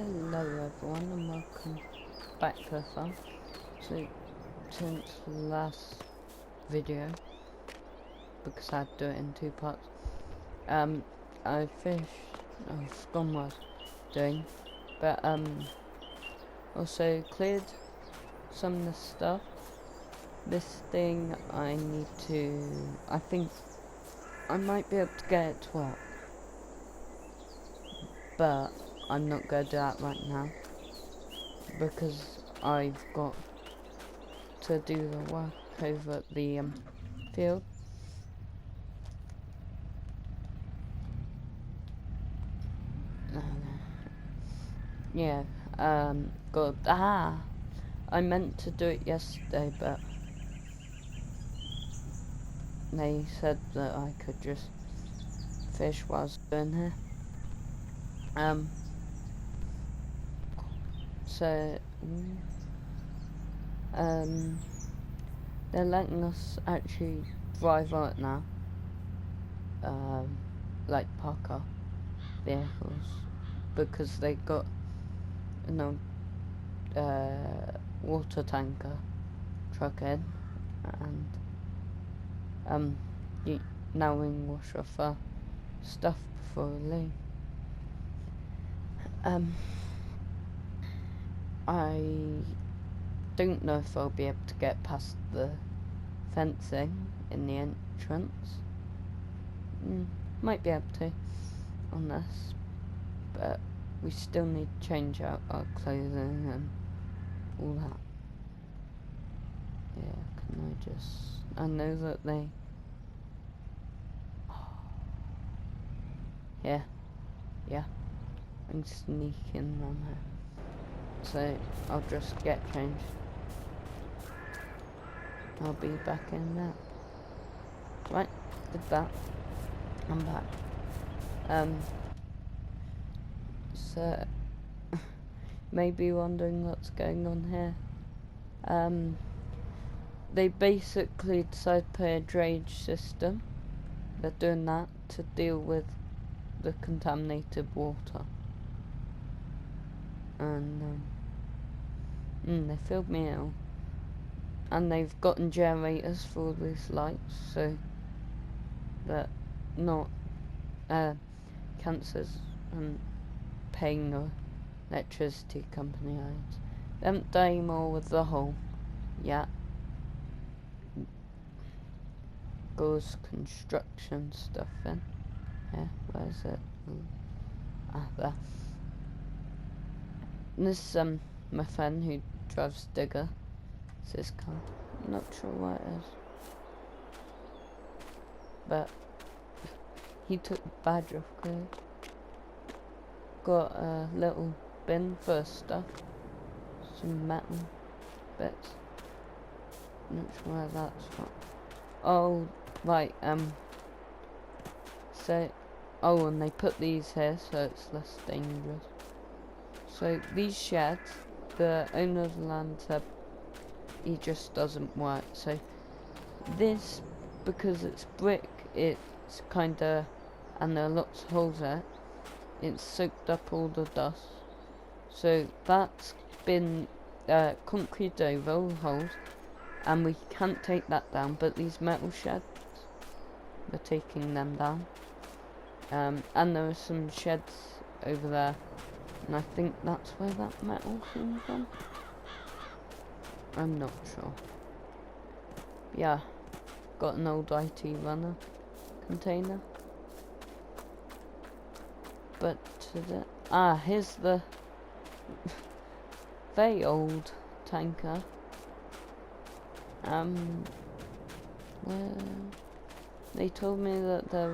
Hello everyone and welcome back to the farm. So since the last video, because I had to do it in two parts, I fished, I've forgotten what I was doing, but also cleared some of the stuff. This thing I think I might be able to get it to work, but I'm not going to do that right now because I've got to do the work over at the field. Yeah, I meant to do it yesterday, but they said that I could just fish while I was doing here. So they're letting us actually drive out now, like park our vehicles, because they got water tanker truck in, and now we can wash off our stuff before we leave. I don't know if I'll be able to get past the fencing in the entrance. Might be able to on this, but we still need to change out our clothing and all that. Yeah, I know that they... Yeah, I'm sneaking on her. So, I'll just get changed. I'll be back in there. Right, did that. I'm back. So, maybe wondering what's going on here. They basically decided to put a drainage system. They're doing that to deal with the contaminated water. And they filled me out. And they've gotten generators for all these lights, so that not cancers and paying the electricity company out. They haven't done any more with the hole yet. Goes construction stuff in. Yeah, where is it? There. And this my friend who drives digger. It's his car. I'm not sure what it is, but he took the badge off clear. Got a little bin for stuff, some metal bits. Not sure where that's from. Oh, right, so, and they put these here so it's less dangerous. So, these sheds, the owner of the land said he just doesn't work. So, this, because it's brick, it's kinda, and there are lots of holes in it, it's soaked up all the dust. So, that's been concrete over all the holes, and we can't take that down, but these metal sheds, we're taking them down. And there are some sheds over there, and I think that's where that metal came from. I'm not sure. Yeah, got an old IT runner container. But here's the very old tanker. Well, they told me that there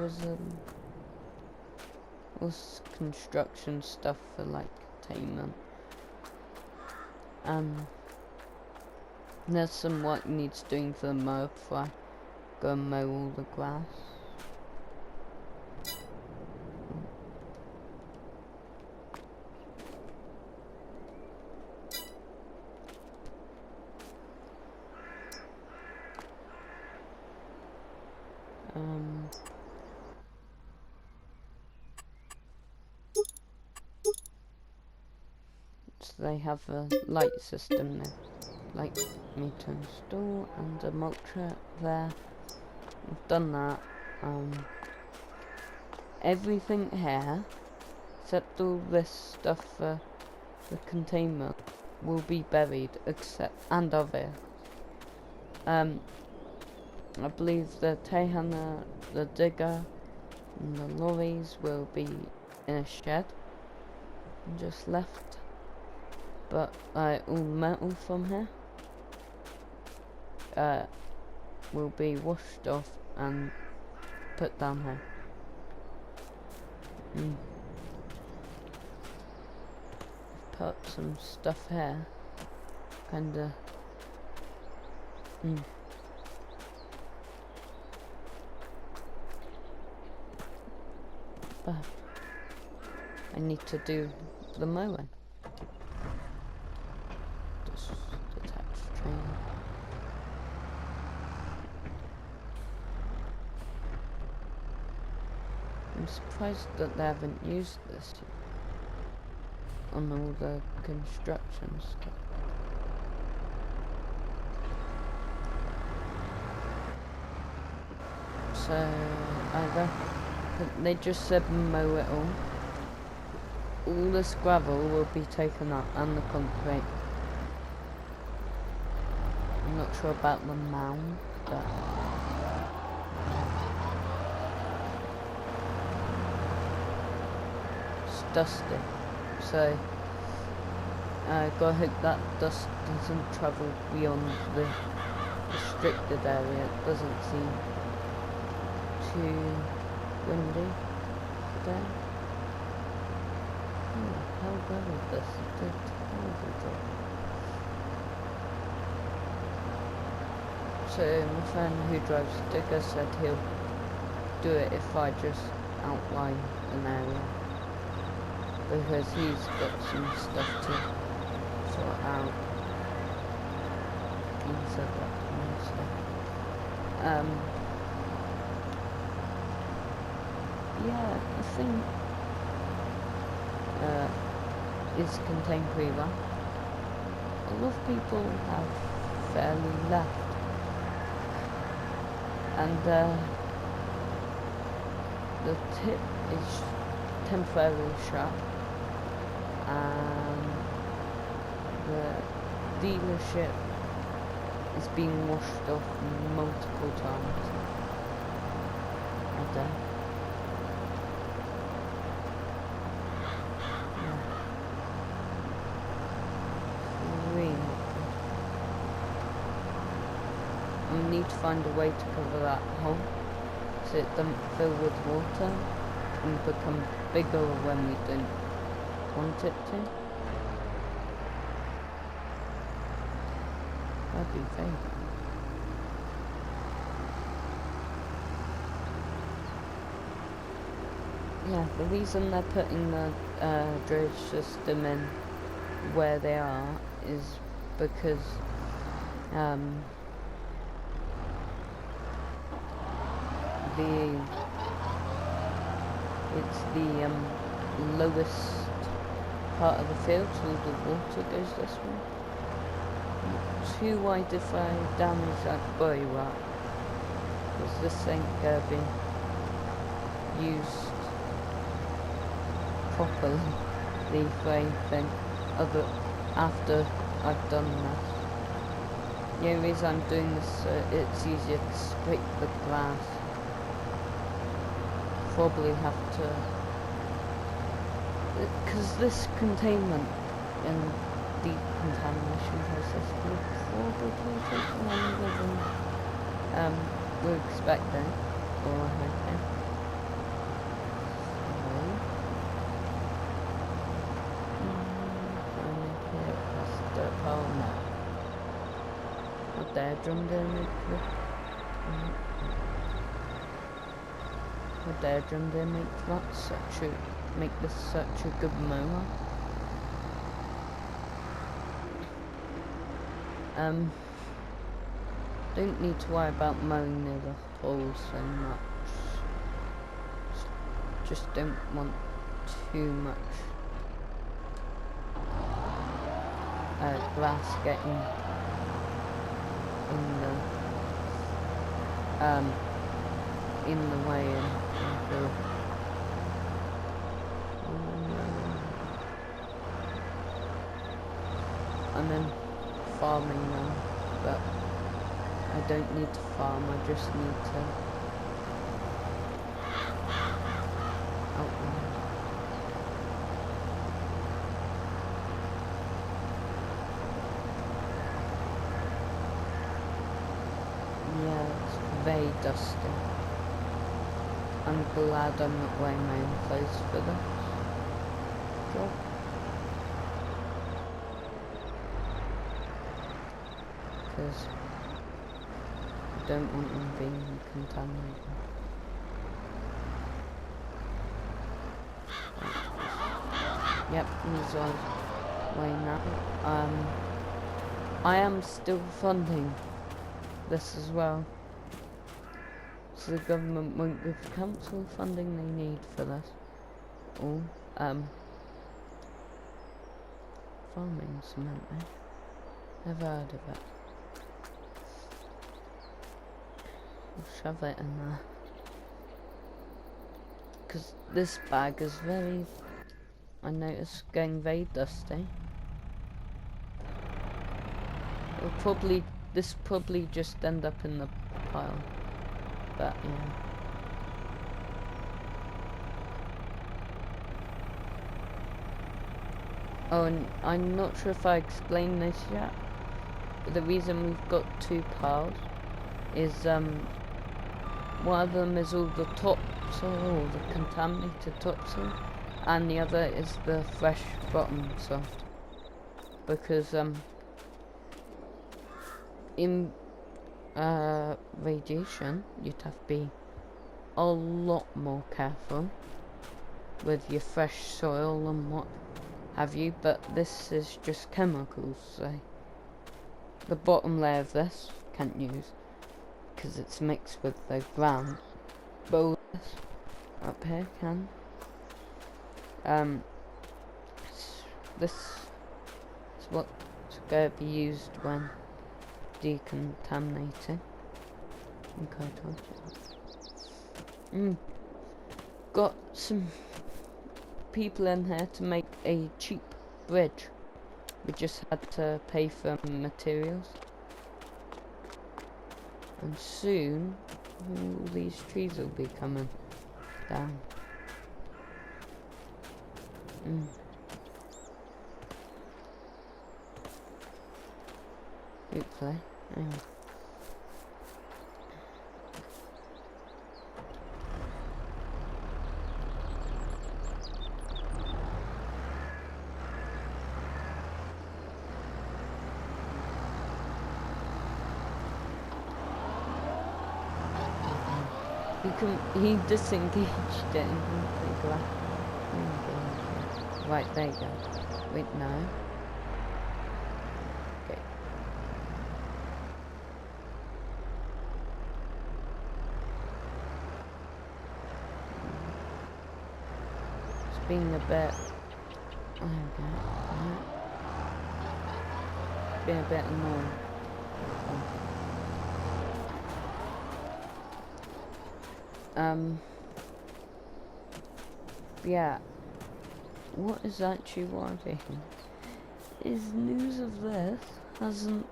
was construction stuff for like containment. There's some work needs doing for the mower before I go and mow all the grass. they have a light system now. Light meter install and a mulcher there. I've done that. Everything here, except all this stuff for the containment, will be buried, and other. I believe the Tehana, the digger, and the lorries will be in a shed, just left. But all metal from here will be washed off and put down here. Put some stuff here, kinda. But I need to do the mowing. Just detach train. I'm surprised that they haven't used this on all the construction stuff. So they just said mow it all. All this gravel will be taken up and the concrete. I'm not sure about the mound, but it's dusty. So I gotta hope that dust doesn't travel beyond the restricted area. It doesn't seem too windy today. How bad is this? It did a terrible job. So my friend who drives the digger said he'll do it if I just outline an area, because he's got some stuff to sort out. He said that to me, so yeah, I think is contained pretty well. A lot of people have fairly left, and the tip is temporarily shut, and the dealership is being washed off multiple times a day. We need to find a way to cover that hole so it doesn't fill with water and become bigger when we don't want it to. That'd be very good. Yeah, the reason they're putting the drainage system in where they are is because it's the lowest part of the field, so the water goes this way. Not too wide if I damage that buoy rock, because this ain't gonna be used properly for anything after I've done this. The only reason I'm doing this so it's easier to scrape the glass. Probably have to, because this containment and decontamination process will probably take longer than we're expecting or hoping. What dare drum there make this? What dare drum there make that make this such a good mower? Don't need to worry about mowing near the hole so much. Just don't want too much grass getting in the way I'm in farming now, but I don't need to farm, I just need to outline. Yeah, it's very dusty. I'm glad I'm not wearing my own clothes for this job. Because I don't want them being contaminated. Yep, he's on way now. I am still funding this as well. So the government won't give the council funding they need for this. Or, farming cement, eh? Never heard of it. I'll shove it in there. Because this bag is very, I notice, getting very dusty. This probably just end up in the pile. But yeah. Oh, and I'm not sure if I explained this yet, but the reason we've got two piles is one of them is all the topsoil, or the contaminated topsoil, and the other is the fresh bottom soil. Because in radiation, you'd have to be a lot more careful with your fresh soil and what have you, but this is just chemicals, so the bottom layer of this can't use because it's mixed with the ground, but all this up here can. This is what's going to be used when decontaminating. Okay, got some people in here to make a cheap bridge. We just had to pay for materials. And soon, all these trees will be coming down. Hopefully, anyway. He disengaged it and right, there you go. Wait, no. Okay. It's been a bit... Okay. It's been a bit annoying. Yeah, what is actually worrying is news of this hasn't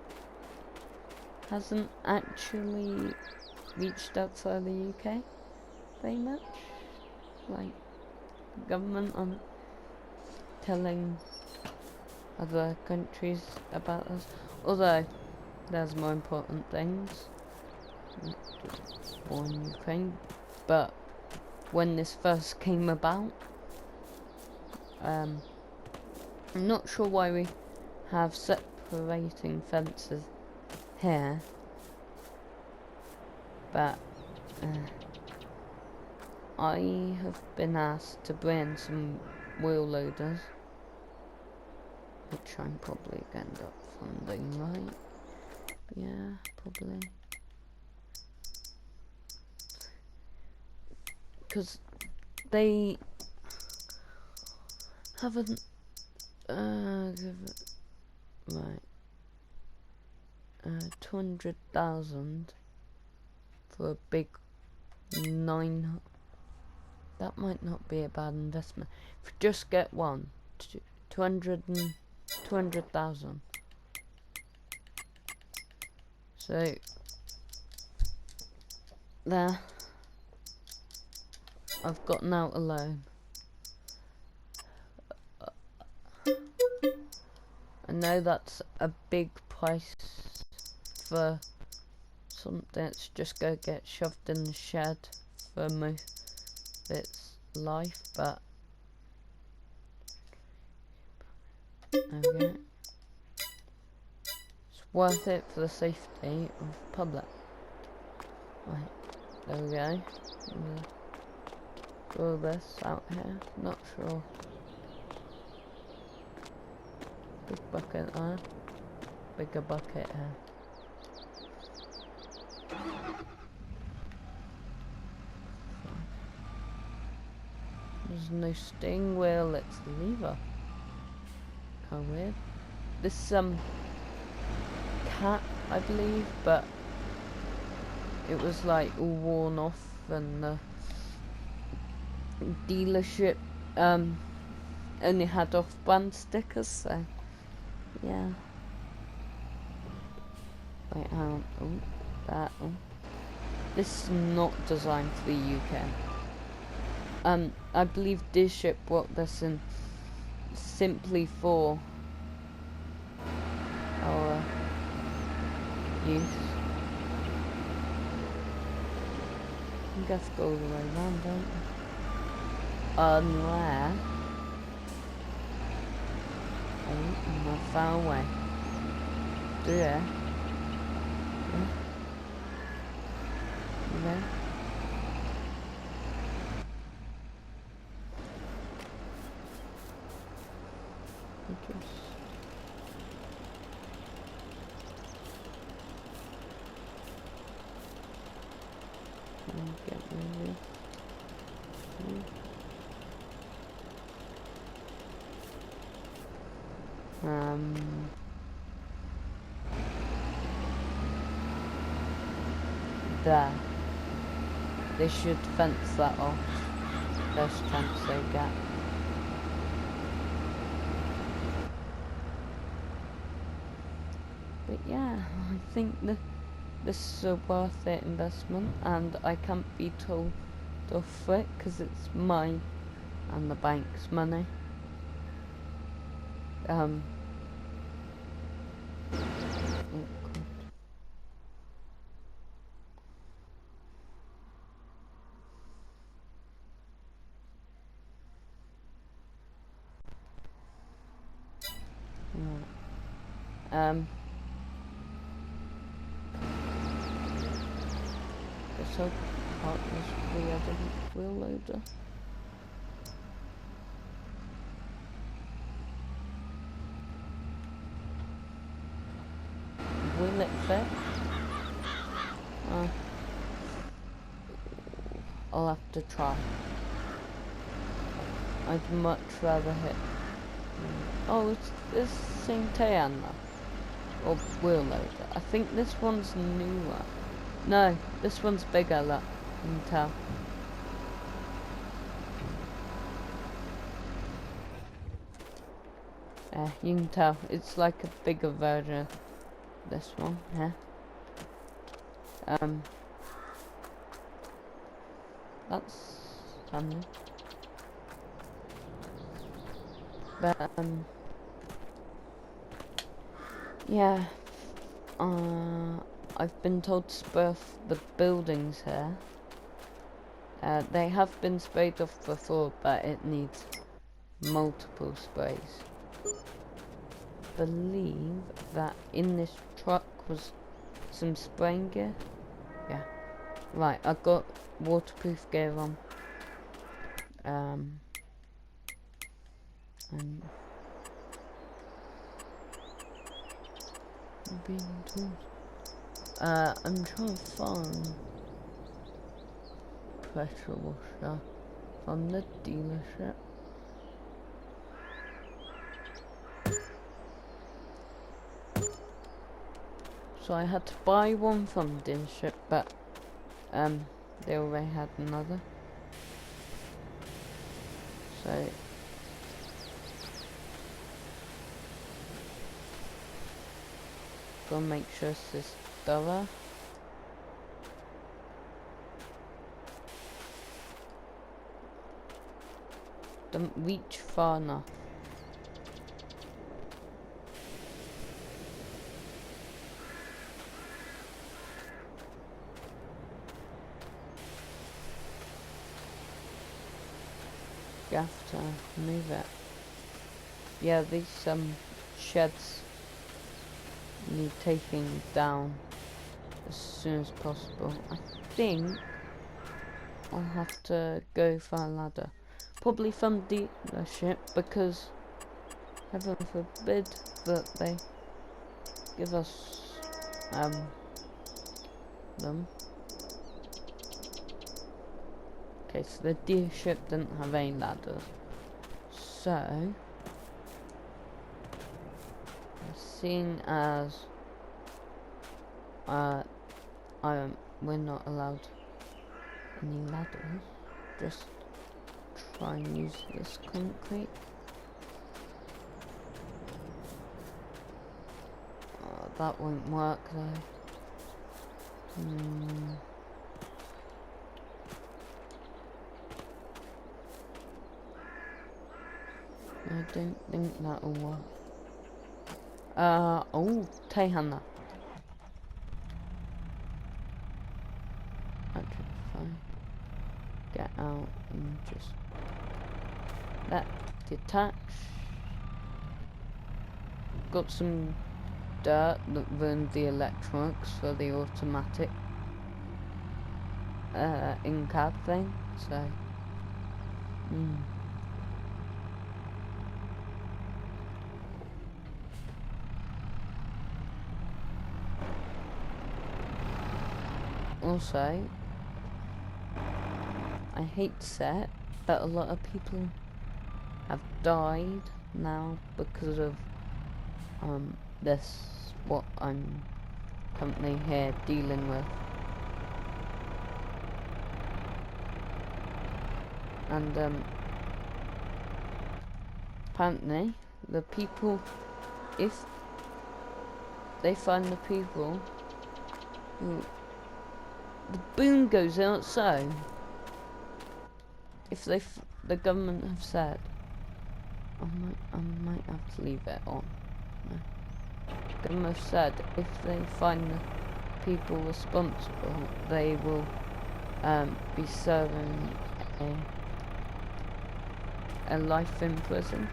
actually reached outside the UK very much. Like, the government aren't telling other countries about us, although there's more important things, war in Ukraine. But when this first came about, I'm not sure why we have separating fences here, but I have been asked to bring some wheel loaders, which I'm probably going to end up funding, right? Yeah, probably. Because they haven't Right. 200,000 for a big 9. That might not be a bad investment. If you just get one, 200,000. So there, I've gotten out a loan. I know that's a big price for something that's just go get shoved in the shed for most of its life, but okay, it's worth it for the safety of the public. Right, there we go. Throw this out here. Not sure. Big bucket there. Bigger bucket here. There's no steering wheel, it's the lever. How weird. This cat, I believe, but it was like all worn off, and the dealership only had off-brand stickers, so yeah. Wait, hang on. Oh, that. Oh. This is not designed for the UK. I believe dealership brought this in simply for our use. You guys go all the way around, don't you? Unless I'm not far away. Do ya? Yeah. Okay. Get rid of there. They should fence that off. First chance they get. But yeah, I think this is a worth it investment, and I can't be told off it because it's mine and the bank's money. Oh God. Guess I'll park this with the other wheel loader. Will it fit? I'll have to try. I'd much rather hit. Oh, it's this same Tayana. Or wheel loader. I think this one's newer. No, this one's bigger, look. You can tell. Yeah, you can tell. It's like a bigger version of this one, yeah. That's handy. But, yeah. I've been told to spray off the buildings here. They have been sprayed off before, but it needs multiple sprays. I believe that in this truck was some spraying gear. Yeah. Right, I've got waterproof gear on. And being told. I'm trying to find pressure washer from the dealership. So I had to buy one from the ship, but they already had another. So gotta make sure this is thorough. Don't reach far enough. You have to move it. Yeah, these sheds need taking down as soon as possible. I think I'll have to go for a ladder. Probably from the ship, because heaven forbid that they give us them. Okay, so the deer ship didn't have any ladders. So seeing as we're not allowed any ladders, just try and use this concrete. That won't work though. I don't think that'll work. Oh, Tehana. Actually, fine. Get out and just let detach. Got some dirt that ruined the electronics for the automatic in-cab thing, so also, I hate to say it, but a lot of people have died now because of this, what I'm currently here dealing with. And apparently the people, if they find the people who the boom goes out, so if the government have said, I might have to leave it on. No. The government have said if they find the people responsible, they will be serving a life in prison.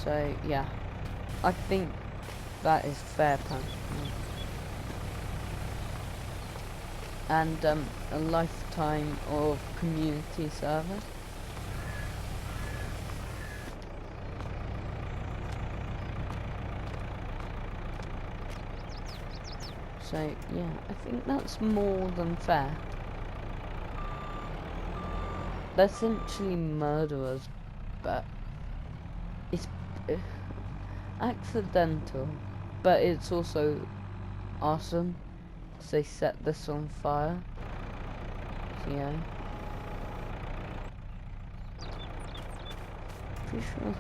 So yeah, I think that is fair punishment. And a lifetime of community service. So yeah, I think that's more than fair. They're essentially murderers, but it's accidental, but it's also awesome. They set this on fire. So yeah, pretty sure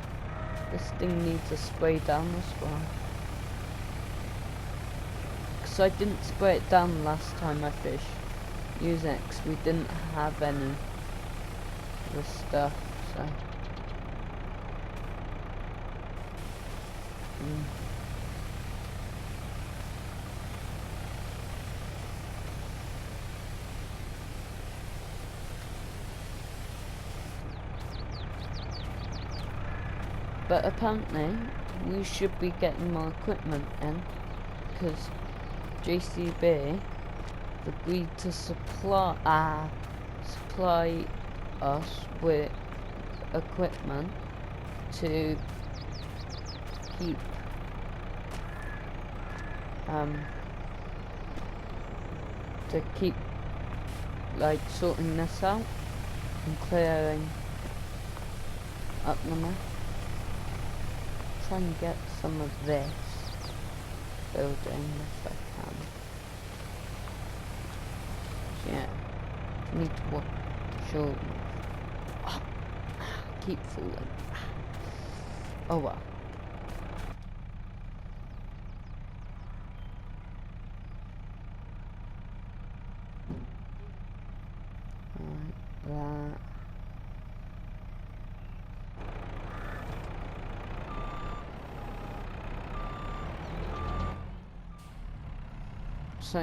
this thing needs to spray down as well. Because I didn't spray it down last time I fished using it, because we didn't have any of this stuff, so but apparently we should be getting more equipment in, because JCB agreed to supply us with equipment to keep like sorting this out and clearing up the mess. try and get some of this building if I can. Yeah, need to watch your... Oh, keep falling. Oh well. Right, that. So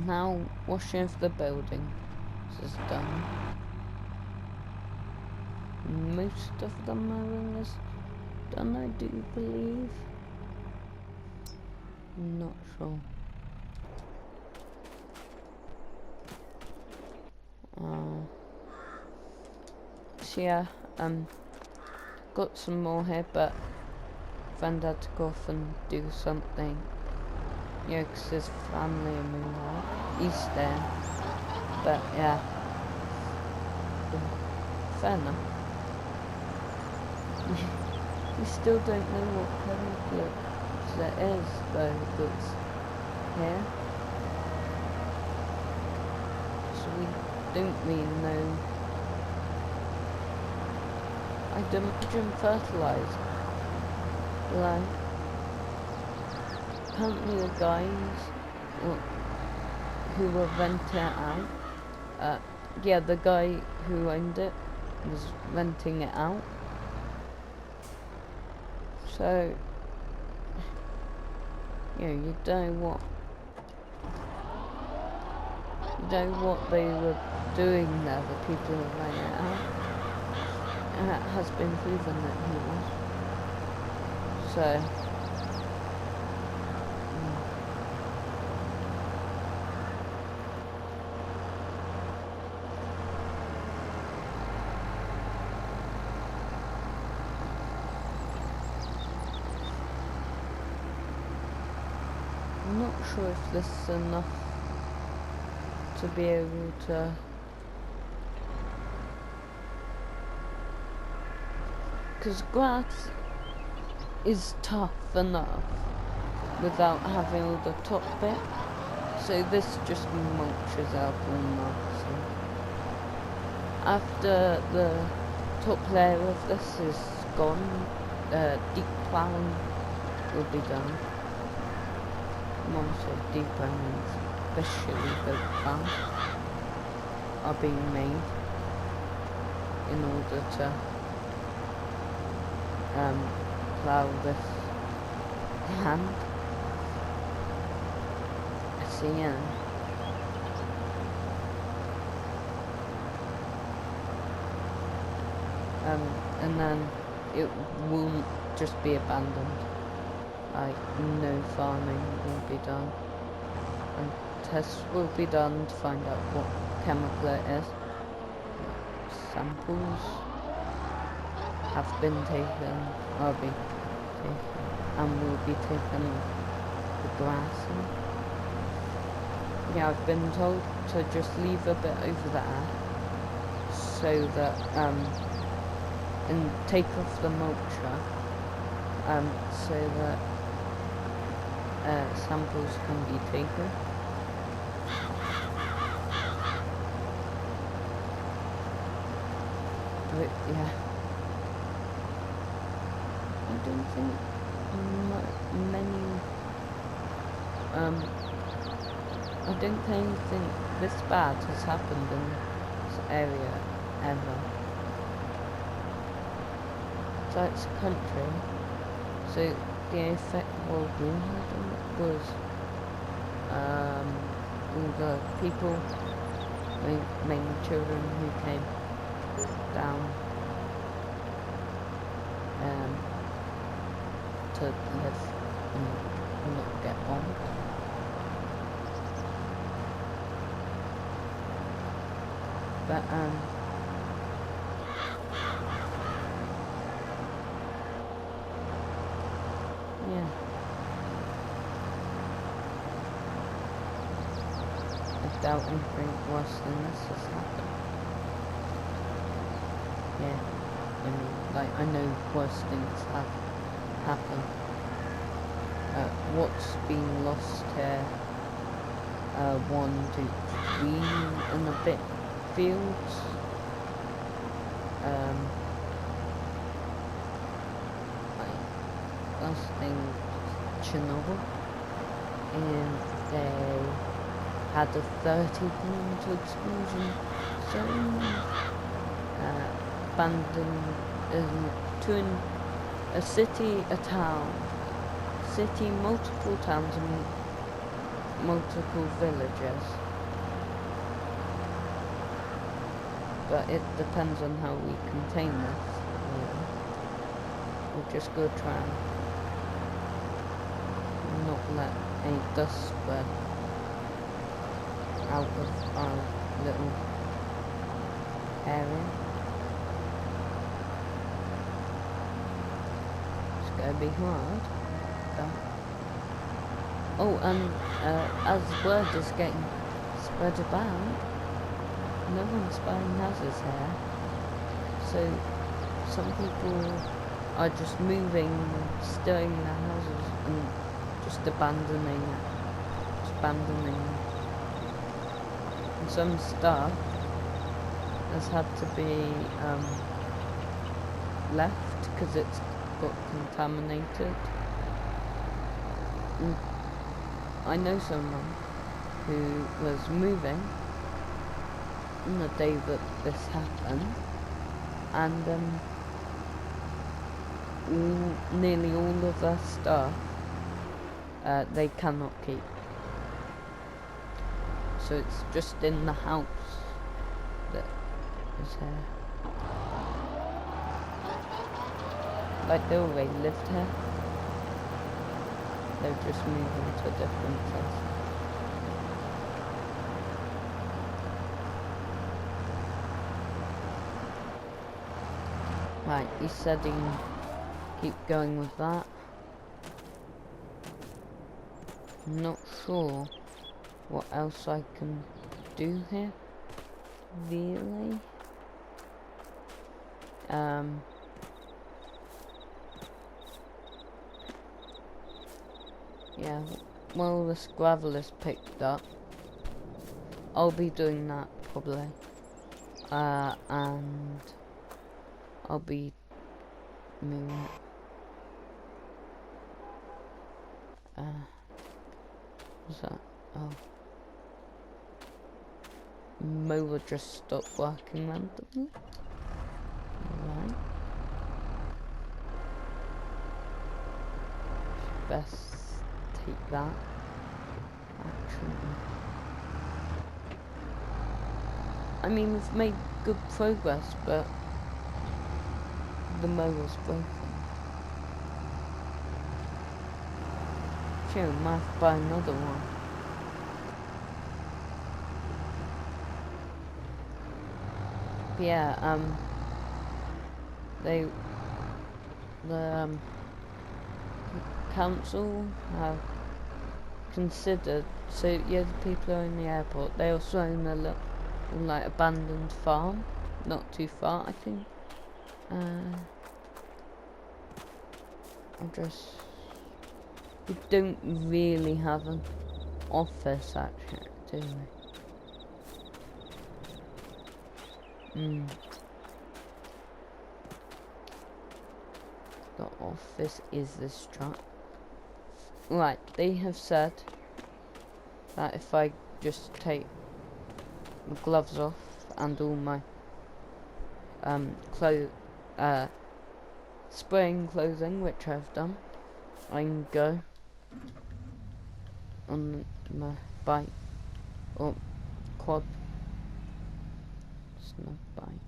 now washing of the building is done. Most of the mowing is done, I do believe. I'm not sure. So yeah, got some more here, but friend had to go off and do something. Yeah, 'cause his family and me are. He's there. But yeah. Fair enough. We still don't know what chemical it is though that's here. So we don't really know. I'd imagine fertilizer. Like, apparently the guys who were renting it out, yeah, the guy who owned it was renting it out. So, yeah, you don't know what they were doing there, the people who ran it out. And it has been proven that he was. So, I'm not sure if this is enough to be able to because grass is tough enough without having all the top bit, so this just mulches out all nicely. After the top layer of this is gone, deep plowing will be done. When I say deep plowing, especially the plows are being made in order to plow this land. So yeah. And then it won't just be abandoned. Like, no farming will be done. And tests will be done to find out what chemical it is. Samples have been taken, will be taken, and will be taken the grass. Yeah, I've been told to just leave a bit over there so that and take off the mulcher so that samples can be taken. But yeah, I don't think many I don't think anything this bad has happened in this area ever. So it's a country, so the effect of World War was all the people, mainly children, who came down to live and not get bombed. But yeah, I doubt anything worse than this has happened. Yeah, I mean, like, I know worse things have happen. What's been lost here? 1, 2, 3 and a bit fields. Last thing, Chernobyl, and they had a 30-point explosion zone, abandoned a city, a town, multiple towns and multiple villages. But it depends on how we contain this. We'll just go try and not let any dust spread out of our little area. It's gonna be hard. Oh, and as word is getting spread about, no one's buying houses here. So some people are just moving, stealing their houses and just abandoning it. And some stuff has had to be left because it's got contaminated. And I know someone who was moving on the day that this happened, and nearly all of their stuff they cannot keep. So it's just in the house that is here. Like they already lived here. They're just moving to a different place. Right, he's setting, keep going with that. I'm not sure what else I can do here, really. Yeah, well, this gravel is picked up. I'll be doing that probably. And I'll be moving it. What's that? Oh. Mower just stopped working randomly. Alright. Best take that. Actually. I mean, we've made good progress, but the mower's broken. Sure, we might have to buy another one. But yeah, the council have considered, so yeah, the people who are in the airport, they also own a little, like, abandoned farm, not too far, I think. We don't really have an office actually, do we? The office is this truck. Right, they have said that if I just take my gloves off and all my spraying clothing, which I've done, I can go on my bike or quad. It's not bike.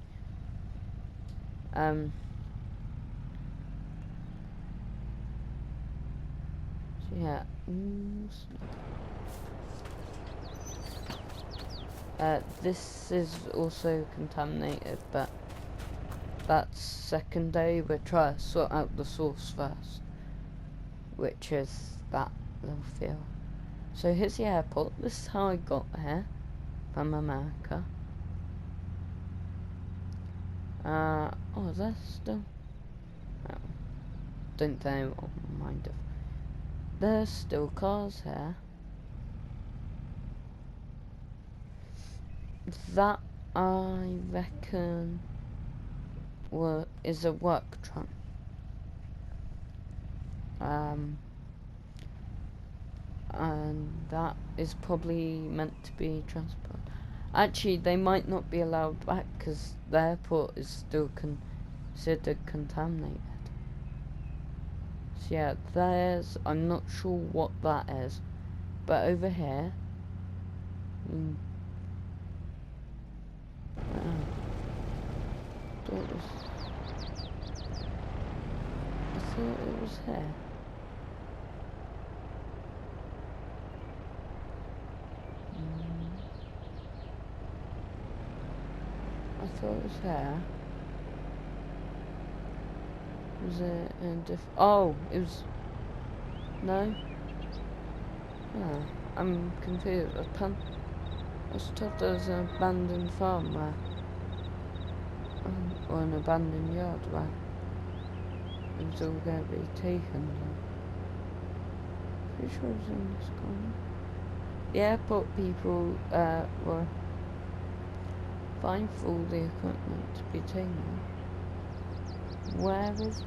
So yeah. This is also contaminated, but that's secondary. We'll try to sort out the source first, which is that little field. So here's the airport. This is how I got here from America. Oh, that's still. Oh. don't think anyone will mind if there's still cars here. That, I reckon, is a work truck. And that is probably meant to be transport. Actually, they might not be allowed back because the airport is still considered contaminated. So yeah, I'm not sure what that is, but over here, I thought it was here. I thought it was here. Was it in oh, it was... No? Oh, I'm confused. I was told there was an abandoned farm where... or an abandoned yard where it was all going to be taken. Pretty sure it was in this corner. The airport people were fine for all the equipment to be taken. Where is it?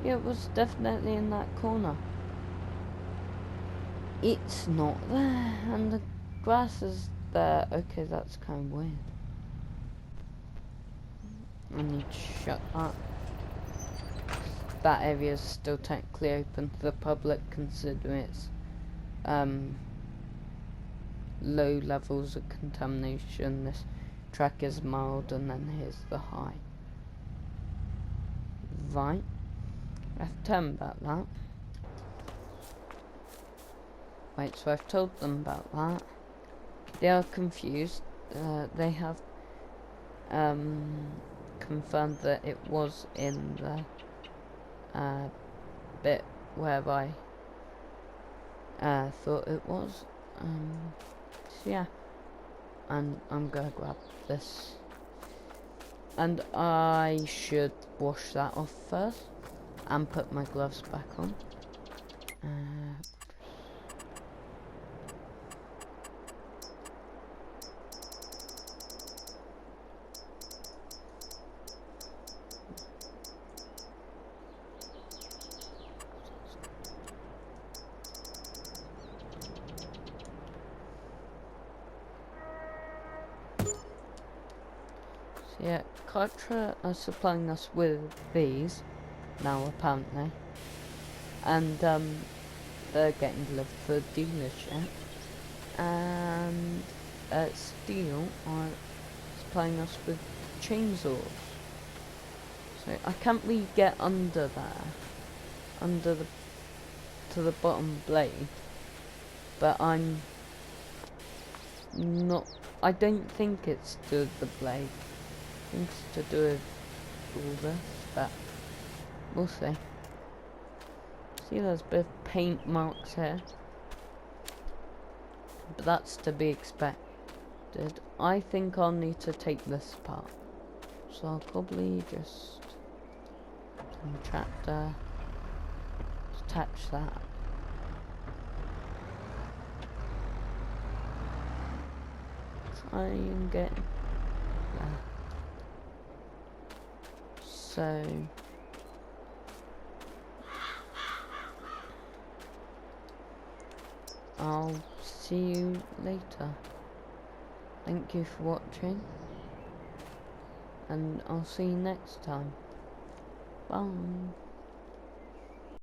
Yeah, it was definitely in that corner. It's not there, and the grass is there. Okay, that's kind of weird. I need to shut that. That area is still technically open to the public, considering it's low levels of contamination. This track is mild, and then here's the high. Right, I have to tell them about that. Right, so I've told them about that. They are confused. They have confirmed that it was in the bit where I thought it was. So yeah, and I'm gonna grab this, and I should wash that off first and put my gloves back on. Yeah, Kartra are supplying us with these now, apparently, and they're getting delivered for the dealership, and Steel are supplying us with chainsaws. So I can't really get under there, to the bottom blade, but I'm not. I don't think it's to the blade. Things to do with all this, but we'll see. See, there's a bit of paint marks here, but that's to be expected. I think I'll need to take this apart, so I'll probably just attach that. Try and get there. So I'll see you later. Thank you for watching, and I'll see you next time. Bye.